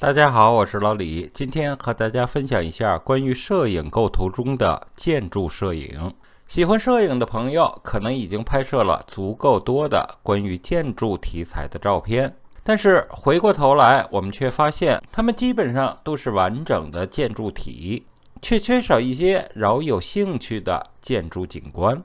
大家好，我是老李，今天和大家分享一下关于摄影构图中的建筑摄影。喜欢摄影的朋友可能已经拍摄了足够多的关于建筑题材的照片，但是回过头来，我们却发现它们基本上都是完整的建筑体，却缺少一些饶有兴趣的建筑景观。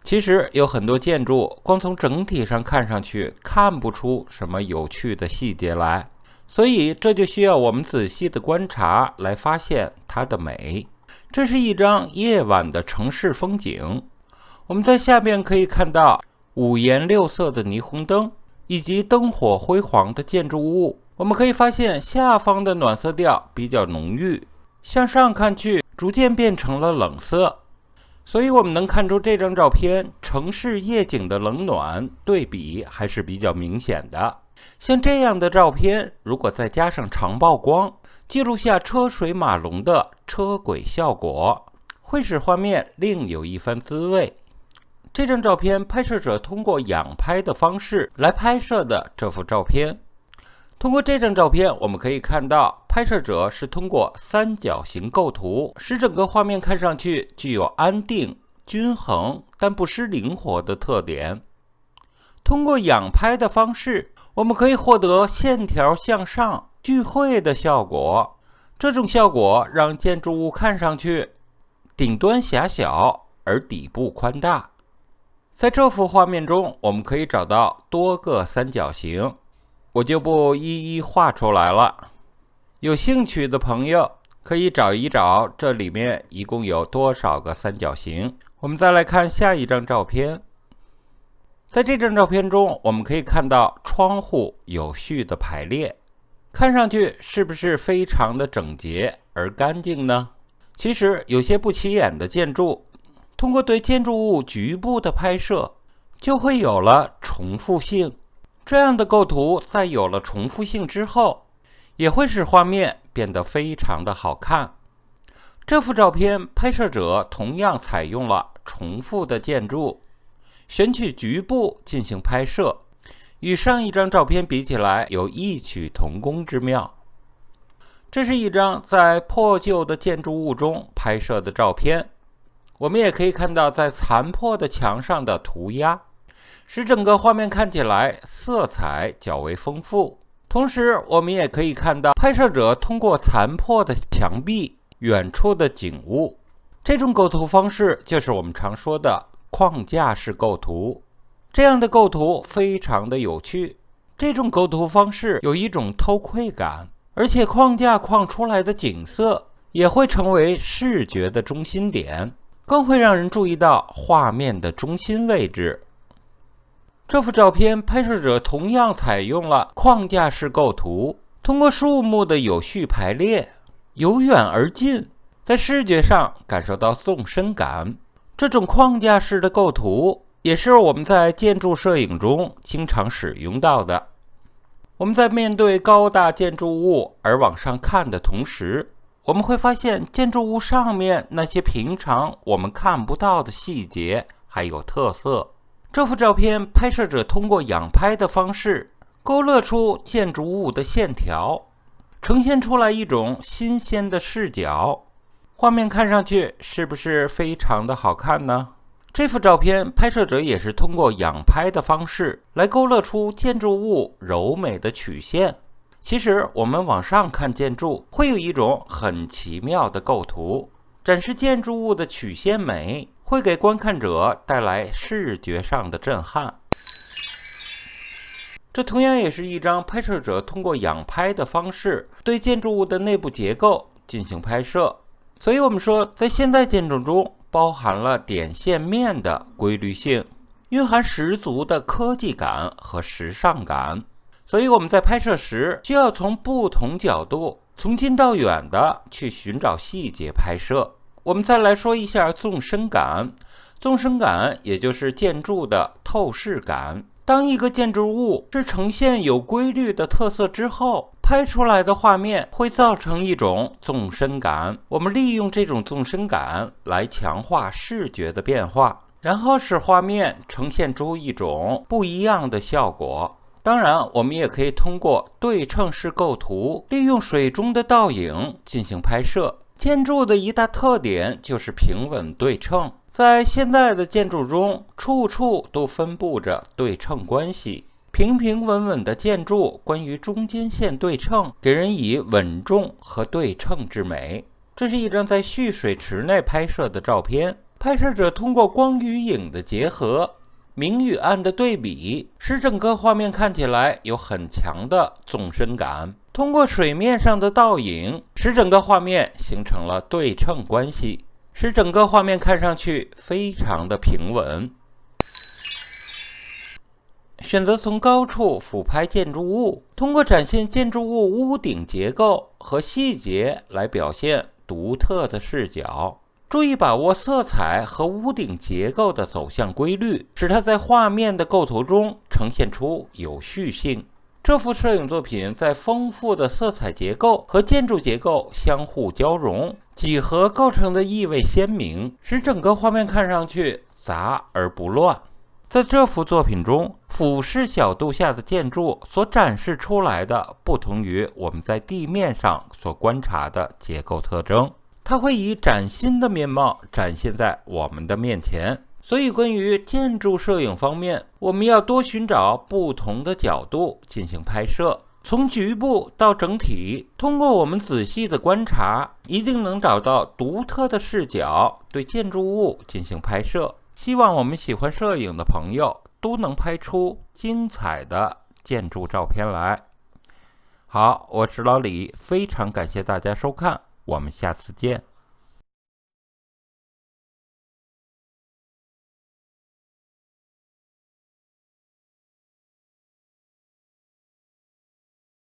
其实有很多建筑光从整体上看上去看不出什么有趣的细节来，所以这就需要我们仔细的观察来发现它的美。这是一张夜晚的城市风景，我们在下边可以看到五颜六色的霓虹灯以及灯火辉煌的建筑物。我们可以发现下方的暖色调比较浓郁，向上看去逐渐变成了冷色，所以我们能看出这张照片城市夜景的冷暖对比还是比较明显的。像这样的照片，如果再加上长曝光，记录下车水马龙的车轨效果，会使画面另有一番滋味。这张照片拍摄者通过仰拍的方式来拍摄的这幅照片。通过这张照片，我们可以看到拍摄者是通过三角形构图，使整个画面看上去具有安定、均衡但不失灵活的特点。通过仰拍的方式，我们可以获得线条向上聚会的效果，这种效果让建筑物看上去顶端狭小而底部宽大。在这幅画面中，我们可以找到多个三角形，我就不一一画出来了。有兴趣的朋友可以找一找这里面一共有多少个三角形。我们再来看下一张照片。在这张照片中，我们可以看到窗户有序的排列，看上去是不是非常的整洁而干净呢？其实有些不起眼的建筑，通过对建筑物局部的拍摄，就会有了重复性。这样的构图在有了重复性之后，也会使画面变得非常的好看。这幅照片拍摄者同样采用了重复的建筑，选取局部进行拍摄，与上一张照片比起来有异曲同工之妙。这是一张在破旧的建筑物中拍摄的照片，我们也可以看到在残破的墙上的涂鸦，使整个画面看起来色彩较为丰富。同时我们也可以看到拍摄者通过残破的墙壁、远处的景物，这种构图方式就是我们常说的框架式构图。这样的构图非常的有趣，这种构图方式有一种偷窥感，而且框架框出来的景色也会成为视觉的中心点，更会让人注意到画面的中心位置。这幅照片拍摄者同样采用了框架式构图，通过树木的有序排列，由远而近，在视觉上感受到纵深感。这种框架式的构图也是我们在建筑摄影中经常使用到的。我们在面对高大建筑物而往上看的同时，我们会发现建筑物上面那些平常我们看不到的细节还有特色。这幅照片拍摄者通过仰拍的方式勾勒出建筑物的线条，呈现出来一种新鲜的视角。画面看上去是不是非常的好看呢？这幅照片拍摄者也是通过仰拍的方式来勾勒出建筑物柔美的曲线。其实我们往上看建筑会有一种很奇妙的构图，展示建筑物的曲线美，会给观看者带来视觉上的震撼。这同样也是一张拍摄者通过仰拍的方式对建筑物的内部结构进行拍摄。所以我们说，在现代建筑中包含了点线面的规律性，蕴含十足的科技感和时尚感。所以我们在拍摄时需要从不同角度，从近到远的去寻找细节拍摄。我们再来说一下纵深感。纵深感也就是建筑的透视感。当一个建筑物是呈现有规律的特色之后，拍出来的画面会造成一种纵深感。我们利用这种纵深感来强化视觉的变化，然后使画面呈现出一种不一样的效果。当然，我们也可以通过对称式构图，利用水中的倒影进行拍摄。建筑的一大特点就是平稳对称，在现在的建筑中，处处都分布着对称关系。平平稳稳的建筑，关于中间线对称，给人以稳重和对称之美。这是一张在蓄水池内拍摄的照片，拍摄者通过光与影的结合，明与暗的对比，使整个画面看起来有很强的纵深感。通过水面上的倒影，使整个画面形成了对称关系，使整个画面看上去非常的平稳。选择从高处俯拍建筑物，通过展现建筑物屋顶结构和细节来表现独特的视角。注意把握色彩和屋顶结构的走向规律，使它在画面的构图中呈现出有序性。这幅摄影作品在丰富的色彩结构和建筑结构相互交融、几何构成的意味鲜明，使整个画面看上去杂而不乱。在这幅作品中，俯视角度下的建筑所展示出来的不同于我们在地面上所观察的结构特征，它会以崭新的面貌展现在我们的面前。所以关于建筑摄影方面，我们要多寻找不同的角度进行拍摄，从局部到整体，通过我们仔细的观察，一定能找到独特的视角对建筑物进行拍摄。希望我们喜欢摄影的朋友都能拍出精彩的建筑照片来。好，我是老李，非常感谢大家收看，我们下次见。